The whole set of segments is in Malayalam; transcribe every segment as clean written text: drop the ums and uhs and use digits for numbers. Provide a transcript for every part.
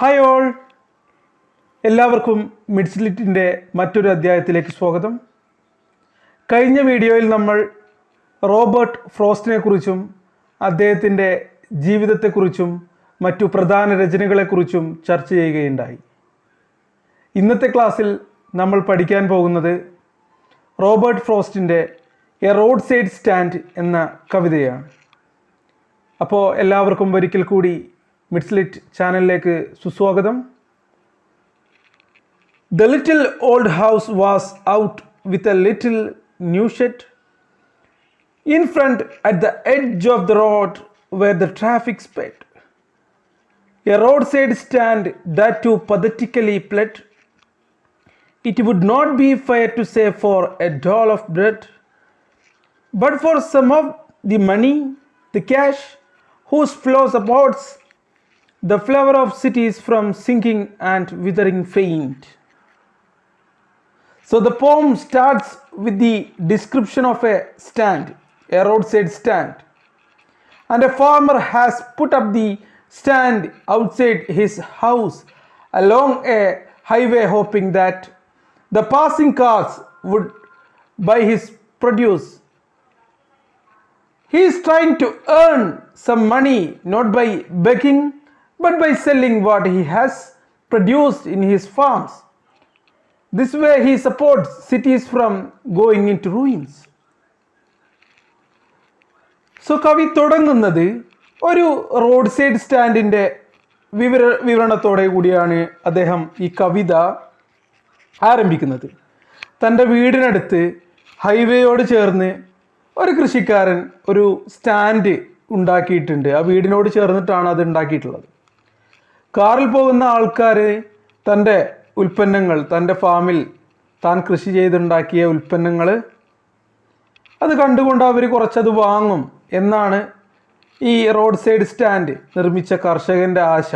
ഹായ് ഓൾ, എല്ലാവർക്കും മിഡ്സ്ലിറ്റിൻ്റെ മറ്റൊരു അധ്യായത്തിലേക്ക് സ്വാഗതം. കഴിഞ്ഞ വീഡിയോയിൽ നമ്മൾ റോബർട്ട് ഫ്രോസ്റ്റിനെ കുറിച്ചും അദ്ദേഹത്തിൻ്റെ ജീവിതത്തെക്കുറിച്ചും മറ്റു പ്രധാന രചനകളെക്കുറിച്ചും ചർച്ച ചെയ്യുകയുണ്ടായി. ഇന്നത്തെ ക്ലാസ്സിൽ നമ്മൾ പഠിക്കാൻ പോകുന്നത് റോബർട്ട് ഫ്രോസ്റ്റിൻ്റെ എ റോഡ് സൈഡ് സ്റ്റാൻഡ് എന്ന കവിതയാണ്. അപ്പോൾ എല്ലാവർക്കും ഒരിക്കൽ കൂടി മിഡ്സ്ലിറ്റ് ചാനലിലേക്ക് സുസ്വാഗതം. The little old house was out with a little new shed. In front, at the edge of the road where the traffic sped, a roadside stand that too pathetically pled. It would not be fair to say for a doll of bread, but for some of the money, the cash, whose flow supports the flower of cities from sinking and withering faint. So the poem starts with the description of a stand, a roadside stand. And a farmer has put up the stand outside his house along a highway, hoping that the passing cars would buy his produce. He is trying to earn some money not by begging but by selling what he has produced in his farms. This way he supports cities from going into ruins. So കവി തുടങ്ങുന്നത് ഒരു റോഡ് സൈഡ് സ്റ്റാൻഡിൻ്റെ വിവരണത്തോടെ കൂടിയാണ് അദ്ദേഹം ഈ കവിത ആരംഭിക്കുന്നത്. തൻ്റെ വീടിനടുത്ത് ഹൈവേയോട് ചേർന്ന് ഒരു കൃഷിക്കാരൻ ഒരു സ്റ്റാൻഡ് ഉണ്ടാക്കിയിട്ടുണ്ട്. ആ വീടിനോട് ചേർന്നിട്ടാണ് അത് ഉണ്ടാക്കിയിട്ടുള്ളത്. കാറിൽ പോകുന്ന ആൾക്കാർ തൻ്റെ ഉൽപ്പന്നങ്ങൾ, തൻ്റെ ഫാമിൽ താൻ കൃഷി ചെയ്തുണ്ടാക്കിയ ഉൽപ്പന്നങ്ങൾ അത് കണ്ടുകൊണ്ട് അവർ കുറച്ചത് വാങ്ങും എന്നാണ് ഈ റോഡ് സൈഡ് സ്റ്റാൻഡ് നിർമ്മിച്ച കർഷകൻ്റെ ആശ.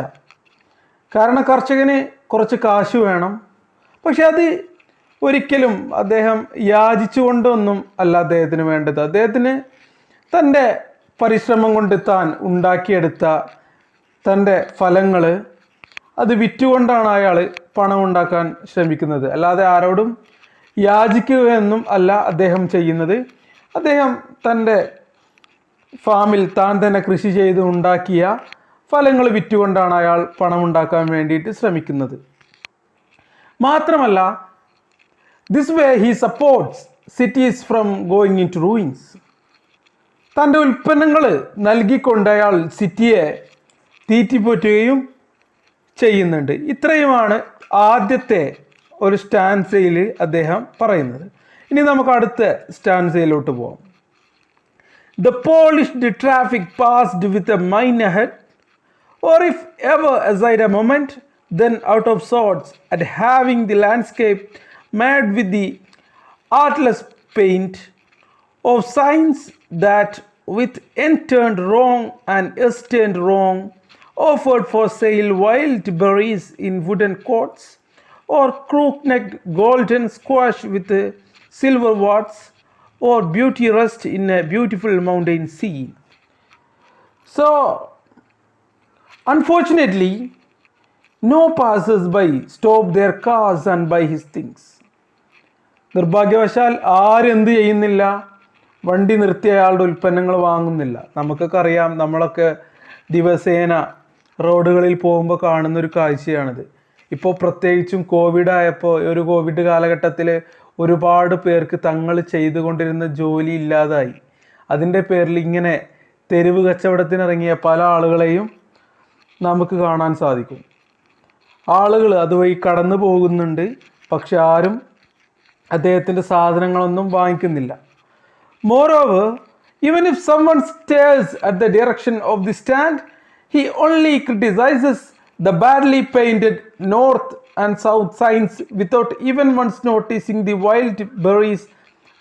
കാരണം കർഷകന് കുറച്ച് കാശ് വേണം. പക്ഷെ അത് ഒരിക്കലും അദ്ദേഹം യാചിച്ചുകൊണ്ടൊന്നും അല്ല അദ്ദേഹത്തിന് വേണ്ടത്. അദ്ദേഹത്തിന് തൻ്റെ പരിശ്രമം കൊണ്ട് താൻ ഉണ്ടാക്കിയെടുത്ത തൻ്റെ ഫലങ്ങൾ അത് വിറ്റുകൊണ്ടാണ് അയാൾ പണം ഉണ്ടാക്കാൻ ശ്രമിക്കുന്നത്. അല്ലാതെ ആരോടും യാചിക്കുകയൊന്നും അല്ല അദ്ദേഹം ചെയ്യുന്നത്. അദ്ദേഹം തൻ്റെ ഫാമിൽ താൻ തന്നെ കൃഷി ചെയ്ത് ഉണ്ടാക്കിയ ഫലങ്ങൾ വിറ്റുകൊണ്ടാണ് അയാൾ പണം ഉണ്ടാക്കാൻ വേണ്ടിയിട്ട് ശ്രമിക്കുന്നത്. മാത്രമല്ല, this way he supports cities from going into ruins. തൻ്റെ ഉൽപ്പന്നങ്ങൾ നൽകിക്കൊണ്ട് അയാൾ സിറ്റിയെ തീറ്റിപ്പോറ്റുകയും ചെയ്യുന്നുണ്ട്. ഇത്രയുമാണ് ആദ്യത്തെ ഒരു സ്റ്റാൻസയിൽ അദ്ദേഹം പറയുന്നത്. ഇനി നമുക്ക് അടുത്ത സ്റ്റാൻസയിലോട്ട് പോകാം. The polished traffic passed with a mine ahead, or if ever aside a moment, then out of sorts at having the landscape made with the artless paint of signs that with end turned wrong and s turned wrong offered for sale wild berries in wooden courts, or crook-necked golden squash with silver warts, or beauty rest in a beautiful mountain sea. So, unfortunately, no passers-by stop their cars and buy his things. നിർഭാഗ്യവശാൽ ആരെന്ത് ചെയ്യുന്നില്ല, വണ്ടി നിർത്തിയ അയാളുടെ ഉൽപ്പന്നങ്ങൾ വാങ്ങുന്നില്ല. നമുക്കൊക്കെ അറിയാം, നമ്മളൊക്കെ ദിവസേന റോഡുകളിൽ പോകുമ്പോൾ കാണുന്നൊരു കാഴ്ചയാണിത്. ഇപ്പോൾ പ്രത്യേകിച്ചും കോവിഡ് ആയപ്പോൾ, ഒരു കോവിഡ് കാലഘട്ടത്തിൽ ഒരുപാട് പേർക്ക് തങ്ങൾ ചെയ്തുകൊണ്ടിരുന്ന ജോലി ഇല്ലാതായി. അതിൻ്റെ പേരിൽ ഇങ്ങനെ തെരുവ് കച്ചവടത്തിനിറങ്ങിയ പല ആളുകളെയും നമുക്ക് കാണാൻ സാധിക്കും. ആളുകൾ അതുവഴി കടന്നു പോകുന്നുണ്ട്, പക്ഷെ ആരും അദ്ദേഹത്തിൻ്റെ സാധനങ്ങളൊന്നും വാങ്ങിക്കുന്നില്ല. Moreover, even if someone stares at the direction of the stand, he only criticizes the badly painted north and south signs without even once noticing the wild berries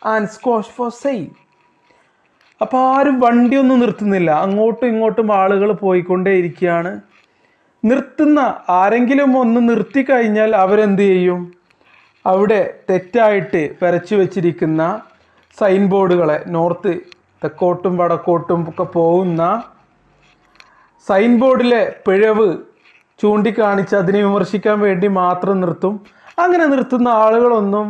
and squash for sale. അപ്പോൾ ആരും വണ്ടിയൊന്നും നിർത്തുന്നില്ല. അങ്ങോട്ടും ഇങ്ങോട്ടും ആളുകൾ പോയിക്കൊണ്ടേയിരിക്കുകയാണ്. നിർത്തുന്ന ആരെങ്കിലും ഒന്ന് നിർത്തി കഴിഞ്ഞാൽ അവരെന്ത് ചെയ്യും? അവിടെ തെറ്റായിട്ട് വരച്ചു വച്ചിരിക്കുന്ന സൈൻ ബോർഡുകളെ, നോർത്ത്, തെക്കോട്ടും വടക്കോട്ടും ഒക്കെ പോകുന്ന സൈൻ ബോർഡിലെ പിഴവ് ചൂണ്ടിക്കാണിച്ച് അതിനെ വിമർശിക്കാൻ വേണ്ടി മാത്രം നിർത്തും. അങ്ങനെ നിർത്തുന്ന ആളുകളൊന്നും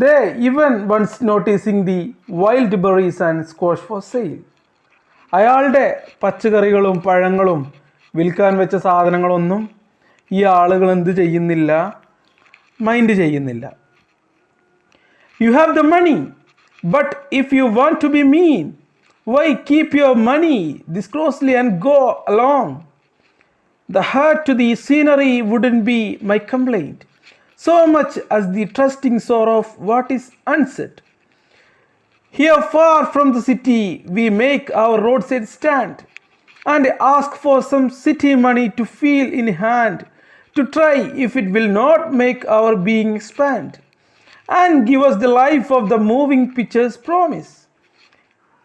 they even once noticing the wild berries and squash for sale. അയാളുടെ പച്ചക്കറികളും പഴങ്ങളും വിൽക്കാൻ വെച്ച സാധനങ്ങളൊന്നും ഈ ആളുകൾ എന്ത് ചെയ്യുന്നില്ല, മൈൻഡ് ചെയ്യുന്നില്ല. You have the money, but if you want to be mean, why keep your money this closely and go along? The hurt to the scenery wouldn't be my complaint, so much as the trusting sorrow of what is unsaid. Here far from the city we make our roadside stand and ask for some city money to feel in hand, to try if it will not make our being expand and give us the life of the moving pictures promise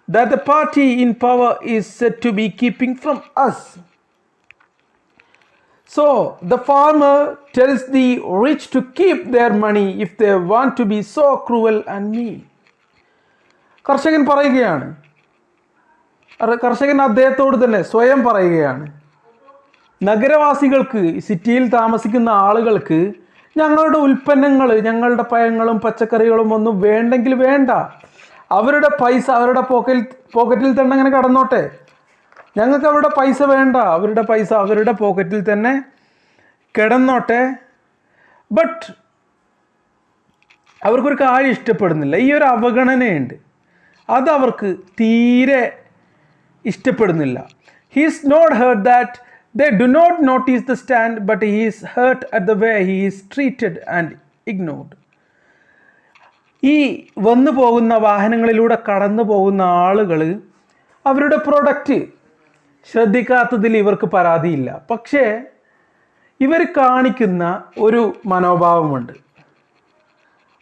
that the party in power is said to be keeping from us. So the farmer tells the rich to keep their money if they want to be so cruel and mean. കർഷകൻ പറയുകയാണ്, കർഷകൻ അദ്ദേഹത്തോട് തന്നെ സ്വയം പറയുകയാണ്, നഗരവാസികൾക്ക്, സിറ്റിയിൽ താമസിക്കുന്ന ആളുകൾക്ക് ഞങ്ങളുടെ ഉൽപ്പന്നങ്ങൾ, ഞങ്ങളുടെ പഴങ്ങളും പച്ചക്കറികളും ഒന്നും വേണ്ടെങ്കിൽ വേണ്ട, അവരുടെ പൈസ അവരുടെ പോക്കറ്റിൽ തന്നെ അങ്ങനെ കടന്നോട്ടെ, ഞങ്ങൾക്ക് അവരുടെ പൈസ വേണ്ട, അവരുടെ പൈസ അവരുടെ പോക്കറ്റിൽ തന്നെ കിടന്നോട്ടെ. ബട്ട് അവർക്കൊരു കാര്യം ഇഷ്ടപ്പെടുന്നില്ല, ഈ ഒരു അവഗണനയുണ്ട്, അത് അവർക്ക് തീരെ ഇഷ്ടപ്പെടുന്നില്ല. He is not heard that they do not notice the stand, but he is hurt at the way he is treated and ignored. ഈ വന്നു പോകുന്ന വാഹനങ്ങളിലൂടെ കടന്നു പോകുന്ന ആളുകൾ അവരുടെ പ്രൊഡക്റ്റ് ശ്രദ്ധിക്കാത്തതിൽ ഇവർക്ക് പരാതിയില്ല. പക്ഷേ ഇവർ കാണിക്കുന്ന ഒരു മനോഭാവമുണ്ട്,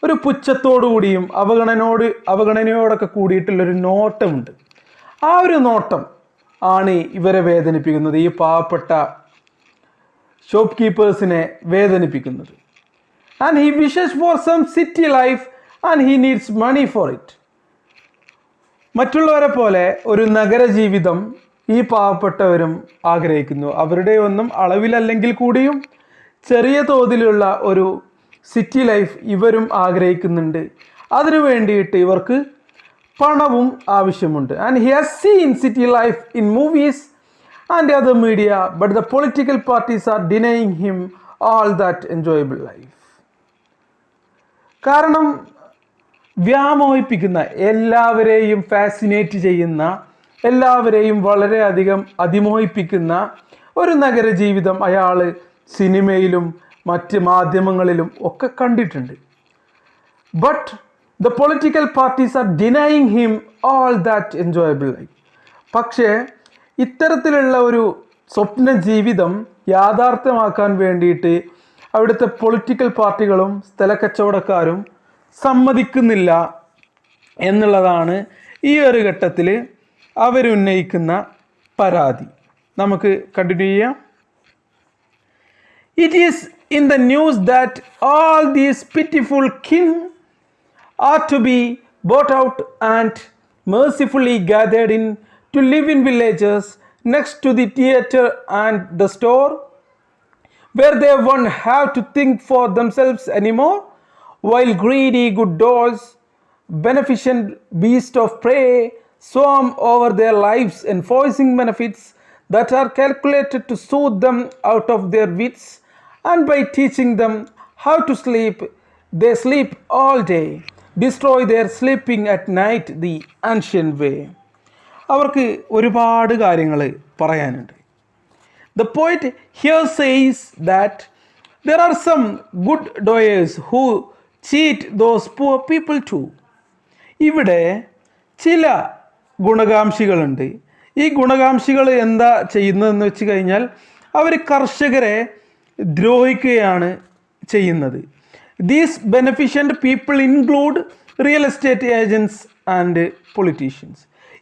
ഒരു പുച്ഛത്തോടുകൂടിയും അവഗണനയോടൊക്കെ കൂടിയിട്ടുള്ളൊരു നോട്ടമുണ്ട്. ആ ഒരു നോട്ടം ആണ് ഇവരെ വേദനിപ്പിക്കുന്നത്, ഈ പാവപ്പെട്ട ഷോപ്പ് കീപ്പേഴ്സിനെ വേദനിപ്പിക്കുന്നത്. And he wishes for some city life and he needs money for it. മറ്റുള്ളവരെ പോലെ ഒരു നഗര ജീവിതം ഈ പാവപ്പെട്ടവരും ആഗ്രഹിക്കുന്നു. അവരുടെ ഒന്നും അളവിലല്ലെങ്കിൽ കൂടിയും ചെറിയ തോതിലുള്ള ഒരു സിറ്റി ലൈഫ് ഇവരും ആഗ്രഹിക്കുന്നുണ്ട്. അതിനു വേണ്ടിയിട്ട് ഇവർക്ക് പണവും ആവശ്യമുണ്ട്. And he has seen city life in movies and other media, but the political parties are denying him all that enjoyable life. കാരണം വ്യാമോഹിപ്പിക്കുന്ന, എല്ലാവരെയും ഫാസിനേറ്റ് ചെയ്യുന്ന, എല്ലാവരെയും വളരെയധികം അതിമോഹിപ്പിക്കുന്ന ഒരു നഗരജീവിതം അയാൾ സിനിമയിലും മറ്റ് മാധ്യമങ്ങളിലും ഒക്കെ കണ്ടിട്ടുണ്ട്. But the political parties are denying him all that enjoyable life. പക്ഷേ ഇത്തരത്തിലുള്ള ഒരു സ്വപ്ന ജീവിതം യാഥാർത്ഥ്യമാക്കാൻ വേണ്ടിയിട്ട് അവിടുത്തെ പൊളിറ്റിക്കൽ പാർട്ടികളും സ്ഥലക്കച്ചവടക്കാരും സമ്മതിക്കുന്നില്ല എന്നുള്ളതാണ് ഈ ഒരു ഘട്ടത്തിൽ അവരുന്നയിക്കുന്ന പരാതി. നമുക്ക് കണ്ടിന്യൂ ചെയ്യാം. It is in the news that all these pitiful kin are to be bought out and mercifully gathered in to live in villages next to the theatre and the store, where they won't have to think for themselves anymore, while greedy good dogs, beneficent beasts of prey, swarm over their lives, enforcing benefits that are calculated to soothe them out of their wits, and by teaching them how to sleep, they sleep all day, destroy their sleeping at night the ancient way. അവർക്ക് ഒരുപാട് കാര്യങ്ങൾ പറയാനുണ്ട്. The poet here says that there are some good doers who cheat those poor people too. ഇവിടെ ചില ഗുണകാംക്ഷികളുണ്ട്. ഈ ഗുണകാംക്ഷികൾ എന്താ ചെയ്യുന്നതെന്ന് വെച്ച് കഴിഞ്ഞാൽ അവർ കർഷകരെ ദ്രോഹിക്കുകയാണ് ചെയ്യുന്നത്. These beneficent people include real estate agents and politicians.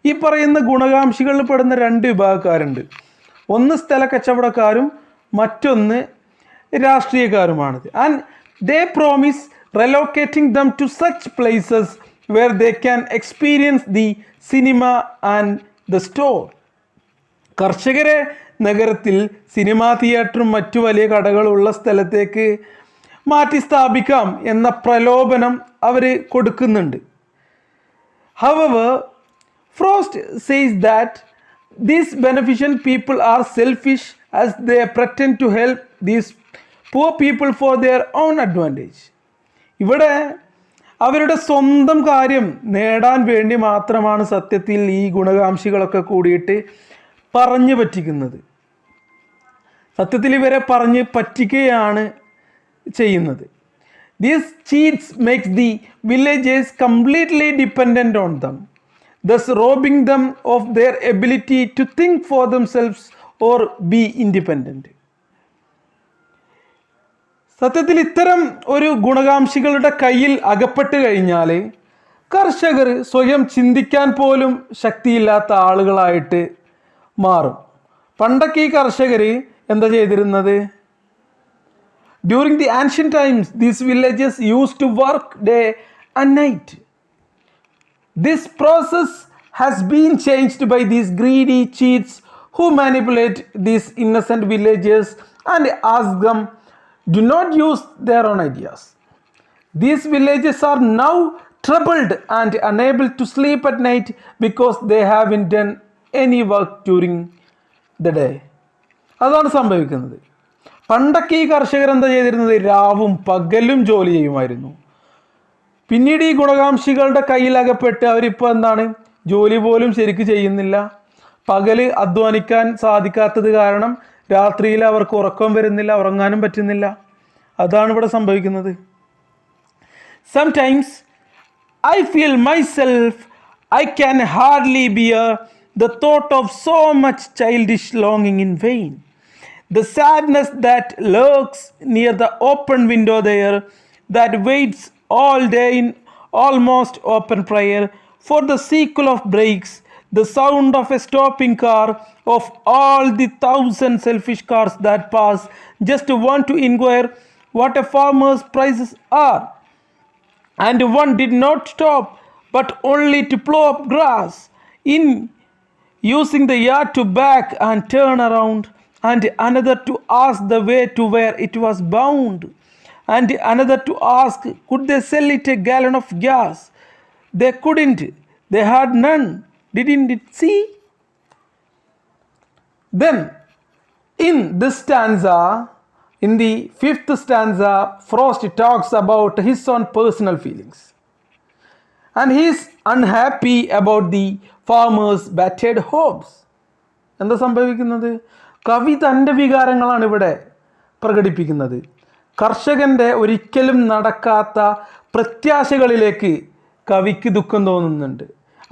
ഈ പറയുന്ന ഗുണകാംക്ഷികളിൽ പെടുന്ന രണ്ട് വിഭാഗക്കാരുണ്ട്. ഒന്ന് സ്ഥല കച്ചവടക്കാരും മറ്റൊന്ന് രാഷ്ട്രീയക്കാരുമാണിത്. And they promise relocating them to such places where they can experience the cinema and the store. കർഷകരെ നഗരത്തിൽ സിനിമാ തിയേറ്ററും മറ്റു വലിയ കടകളുള്ള സ്ഥലത്തേക്ക് മാറ്റി സ്ഥാപിക്കാം എന്ന പ്രലോഭനം അവർ കൊടുക്കുന്നുണ്ട്. However, Frost says that these beneficent people are selfish as they pretend to help these poor people for their own advantage. ഇവിടെ അവരുടെ സ്വന്തം കാര്യം നേടാൻ വേണ്ടി മാത്രമാണ് സത്യത്തിൽ ഈ ഗുണകാംക്ഷികളൊക്കെ കൂടിയിട്ട് പറഞ്ഞു പറ്റിക്കുന്നത്. സത്യത്തിൽ ഇവരെ പറഞ്ഞ് പറ്റിക്കുകയാണ് ചെയ്യുന്നത്. These cheats makes the villagers completely dependent on them, thus robbing them of their ability to think for themselves or be independent. സത്യത്തിൽ ഇത്തരം ഒരു ഗുണകാംക്ഷികളുടെ കയ്യിൽ അകപ്പെട്ട് കഴിഞ്ഞാൽ കർഷകർ സ്വയം ചിന്തിക്കാൻ പോലും ശക്തിയില്ലാത്ത ആളുകളായിട്ട് മാറും. പണ്ടൊക്കെ ഈ കർഷകർ എന്താ ചെയ്തിരുന്നത്? During the ancient times, these villagers used to work day and night. This process has been changed by these greedy cheats who manipulate these innocent villagers and ask them, do not use their own ideas. These villagers are now troubled and unable to sleep at night because they haven't done any work during the day. അതാണ് സംഭവിക്കുന്നത്. പണ്ടൊക്കെ ഈ കർഷകർ എന്താ ചെയ്തിരുന്നത്? രാവും പകലും ജോലി ചെയ്യുമായിരുന്നു. പിന്നീട് ഈ ഗുണകാംക്ഷികളുടെ കയ്യിലകപ്പെട്ട് അവരിപ്പോൾ എന്താണ്, ജോലി പോലും ശരിക്ക് ചെയ്യുന്നില്ല. പകല് അധ്വാനിക്കാൻ സാധിക്കാത്തത് കാരണം രാത്രിയിൽ അവർക്ക് ഉറക്കം വരുന്നില്ല, ഉറങ്ങാനും പറ്റുന്നില്ല. അതാണ് ഇവിടെ സംഭവിക്കുന്നത്. Sometimes I feel myself I can hardly bear the thought of so much childish longing in vain. The sadness that lurks near the open window there, that waits all day in almost open prayer for the sequel of brakes, the sound of a stopping car, of all the 1,000 selfish cars that pass, just want to inquire what a farmer's prices are. And one did not stop, but only to plow up grass, in using the yard to back and turn around, and another to ask the way to where it was bound, and another to ask could they sell it a gallon of gas. They couldn't, they had none, didn't it see? Then in this stanza, in the 5th stanza, Frost talks about his own personal feelings, and he is unhappy about the farmer's battered hopes. എന്താ സംഭവിക്കുന്നത്? കവി തൻ്റെ വികാരങ്ങളാണ് ഇവിടെ പ്രകടിപ്പിക്കുന്നത്. കർഷകൻ്റെ ഒരിക്കലും നടക്കാത്ത പ്രത്യാശകളിലേക്ക് കവിക്ക് ദുഃഖം തോന്നുന്നുണ്ട്.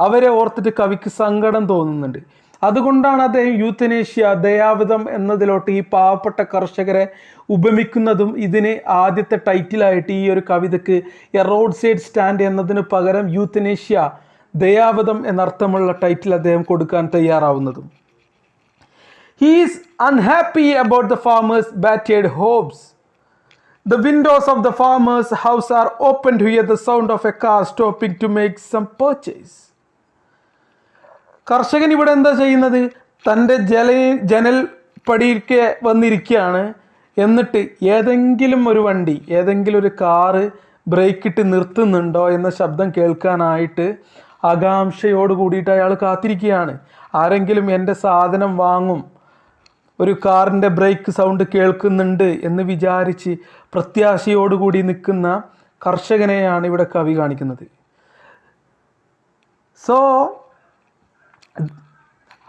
അവരെ ഓർത്തിട്ട് കവിക്ക് സങ്കടം തോന്നുന്നുണ്ട്. അതുകൊണ്ടാണ് അദ്ദേഹം യൂത്തനേഷ്യ, ദയാവധം എന്നതിലോട്ട് ഈ പാവപ്പെട്ട കർഷകരെ ഉപമിക്കുന്നതും ഇതിന് ആദ്യത്തെ ടൈറ്റിലായിട്ട് ഈ ഒരു കവിതയ്ക്ക് എ റോഡ് സൈഡ് സ്റ്റാൻഡ് എന്നതിന് പകരം യൂത്തനേഷ്യ, ദയാവധം എന്നർത്ഥമുള്ള ടൈറ്റിൽ അദ്ദേഹം കൊടുക്കാൻ തയ്യാറാവുന്നതും. He is unhappy about the farmer's battered hopes. The windows of the farmer's house are open to hear the sound of a car stopping to make some purchase. കർഷകൻ ഇവിടെ എന്താ ചെയ്യുന്നത്? തൻ്റെ ജനൽ പടിയിലേക്ക് വന്നിരിക്കുകയാണ്. എന്നിട്ട് ഏതെങ്കിലും ഒരു വണ്ടി, ഏതെങ്കിലും ഒരു കാറ് ബ്രേക്കിട്ട് നിർത്തുന്നുണ്ടോ എന്ന ശബ്ദം കേൾക്കാനായിട്ട് ആകാംക്ഷയോട് കൂടിയിട്ട് അയാൾ കാത്തിരിക്കുകയാണ്. ആരെങ്കിലും എൻ്റെ സാധനം വാങ്ങും, ഒരു കാറിൻ്റെ ബ്രേക്ക് സൗണ്ട് കേൾക്കുന്നുണ്ട് എന്ന് വിചാരിച്ച് പ്രത്യാശയോടുകൂടി നിൽക്കുന്ന കർഷകനെയാണ് ഇവിടെ കവി കാണിക്കുന്നത്. So,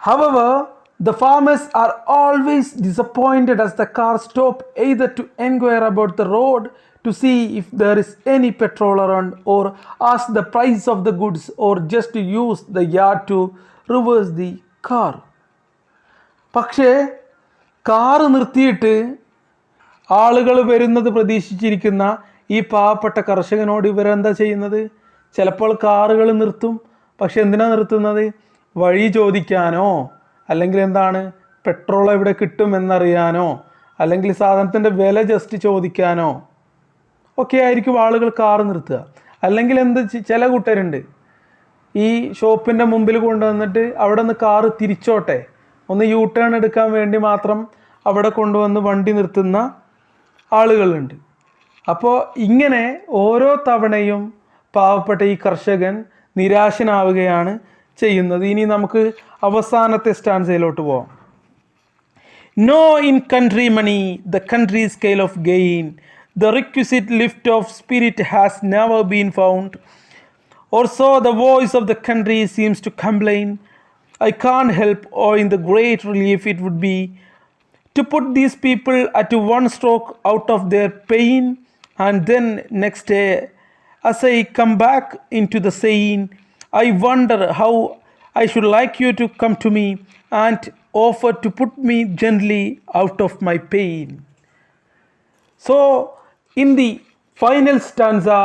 however, the farmers are always disappointed as the cars stop either to inquire about the road, to see if there is any petrol around, or ask the price of the goods, or just to use the yard to reverse the car. പക്ഷേ കാറ് നിർത്തിയിട്ട് ആളുകൾ വരുന്നത് പ്രതീക്ഷിച്ചിരിക്കുന്ന ഈ പാവപ്പെട്ട കർഷകനോട് ഇവരെന്താ ചെയ്യുന്നത്? ചിലപ്പോൾ കാറുകൾ നിർത്തും. പക്ഷെ എന്തിനാ നിർത്തുന്നത്? വഴി ചോദിക്കാനോ, അല്ലെങ്കിൽ എന്താണ് പെട്രോൾ എവിടെ കിട്ടുമെന്നറിയാനോ, അല്ലെങ്കിൽ സാധനത്തിൻ്റെ വില ജസ്റ്റ് ചോദിക്കാനോ ഒക്കെ ആയിരിക്കും ആളുകൾ കാറ് നിർത്തുക. അല്ലെങ്കിൽ ചില കൂട്ടരുണ്ട്, ഈ ഷോപ്പിൻ്റെ മുമ്പിൽ കൊണ്ടുവന്നിട്ട് അവിടെ നിന്ന് കാറ് തിരിച്ചോട്ടെ, ഒന്ന് യൂ ടേൺ എടുക്കാൻ വേണ്ടി മാത്രം അവിടെ കൊണ്ടുവന്ന് വണ്ടി നിർത്തുന്ന ആളുകളുണ്ട്. അപ്പോൾ ഇങ്ങനെ ഓരോ തവണയും പാവപ്പെട്ട ഈ കർഷകൻ നിരാശനാവുകയാണ് ചെയ്യുന്നത്. ഇനി നമുക്ക് അവസാനത്തെ സ്റ്റാൻസയിലോട്ട് പോവാം. No in country money, the country scale of gain, the requisite lift of spirit has never been found, or so the voice of the country seems to complain. I can't help owing the great relief it would be to put these people at one stroke out of their pain, and then next day, as I come back into the scene, I wonder how I should like you to come to me and offer to put me gently out of my pain. So, in the final stanza,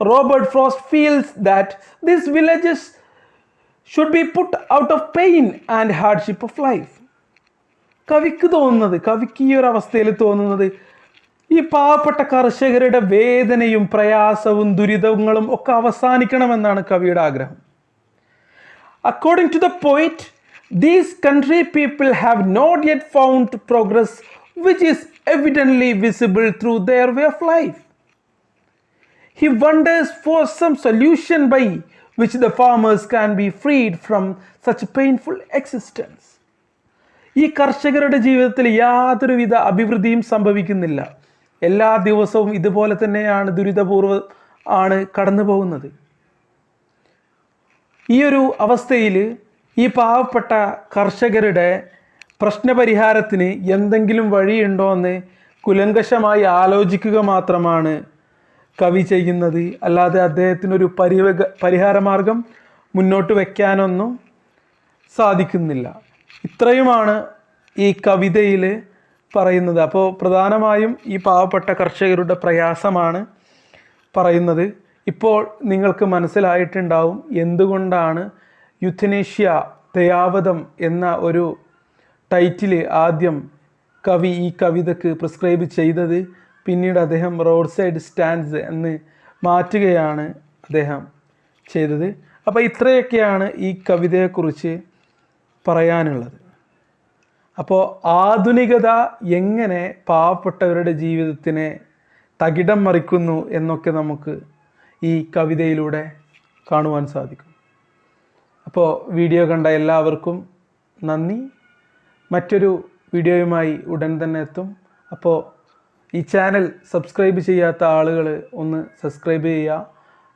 Robert Frost feels that these villages should be put out of pain and hardship of life. കവിക്ക് ഈ ഒരു അവസ്ഥയിൽ തോന്നുന്നത് ഈ പാവപ്പെട്ട കർഷകരുടെ വേദനയും പ്രയാസവും ദുരിതങ്ങളും ഒക്കെ അവസാനിക്കണമെന്നാണ് കവിയുടെ ആഗ്രഹം. According to the poet, these country people have not yet found progress which is evidently visible through their way of life. He wonders for some solution by which the farmers can be freed from such painful existence. ഈ കർഷകരുടെ ജീവിതത്തിൽ യാതൊരുവിധ അഭിവൃദ്ധിയും സംഭവിക്കുന്നില്ല. എല്ലാ ദിവസവും ഇതുപോലെ തന്നെയാണ്, ദുരിതപൂർവ്വം ആണ് കടന്നു പോകുന്നത്. ഈ ഒരു അവസ്ഥയിൽ ഈ പാവപ്പെട്ട കർഷകരുടെ പ്രശ്നപരിഹാരത്തിന് എന്തെങ്കിലും വഴിയുണ്ടോ എന്ന് കുലങ്കഷമായി ആലോചിക്കുക മാത്രമാണ് കവി ചെയ്യുന്നത്. അല്ലാതെ അദ്ദേഹത്തിനൊരു പരിഹാരമാർഗം മുന്നോട്ട് വയ്ക്കാനൊന്നും സാധിക്കുന്നില്ല. ഇത്രയുമാണ് ഈ കവിതയിൽ പറയുന്നത്. അപ്പോൾ പ്രധാനമായും ഈ പാവപ്പെട്ട കർഷകരുടെ പ്രയാസമാണ് പറയുന്നത്. ഇപ്പോൾ നിങ്ങൾക്ക് മനസ്സിലായിട്ടുണ്ടാവും എന്തുകൊണ്ടാണ് യുത്തനേഷ്യ ദയാവധം എന്ന ഒരു ടൈറ്റിൽ ആദ്യം കവി ഈ കവിതയ്ക്ക് പ്രിസ്ക്രൈബ് ചെയ്തത്. പിന്നീട് അദ്ദേഹം റോഡ് സൈഡ് സ്റ്റാൻഡ്സ് എന്ന് മാറ്റുകയാണ് അദ്ദേഹം ചെയ്തത്. അപ്പോൾ ഇത്രയൊക്കെയാണ് ഈ കവിതയെക്കുറിച്ച് പറയാനുള്ളത്. അപ്പോൾ ആധുനികത എങ്ങനെ പാവപ്പെട്ടവരുടെ ജീവിതത്തിനെ തകിടം മറിക്കുന്നു എന്നൊക്കെ നമുക്ക് ഈ കവിതയിലൂടെ കാണുവാൻ സാധിക്കും. അപ്പോൾ വീഡിയോ കണ്ട എല്ലാവർക്കും നന്ദി. മറ്റൊരു വീഡിയോയുമായി ഉടൻ തന്നെ എത്തും. അപ്പോൾ ഈ ചാനൽ സബ്സ്ക്രൈബ് ചെയ്യാത്ത ആളുകൾ ഒന്ന് സബ്സ്ക്രൈബ് ചെയ്യുക.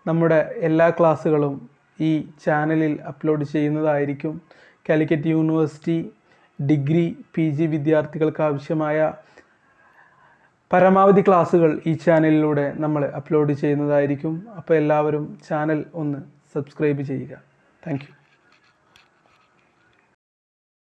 നമ്മുടെ എല്ലാ ക്ലാസ്സുകളും ഈ ചാനലിൽ അപ്ലോഡ് ചെയ്യുന്നതായിരിക്കും. കാലിക്കറ്റ് യൂണിവേഴ്സിറ്റി ഡിഗ്രി PG വിദ്യാർത്ഥികൾക്ക് ആവശ്യമായ പരമാവധി ക്ലാസ്സുകൾ ഈ ചാനലിലൂടെ നമ്മൾ അപ്ലോഡ് ചെയ്യുന്നതായിരിക്കും. അപ്പോൾ എല്ലാവരും ചാനൽ ഒന്ന് സബ്സ്ക്രൈബ് ചെയ്യുക. Thank you.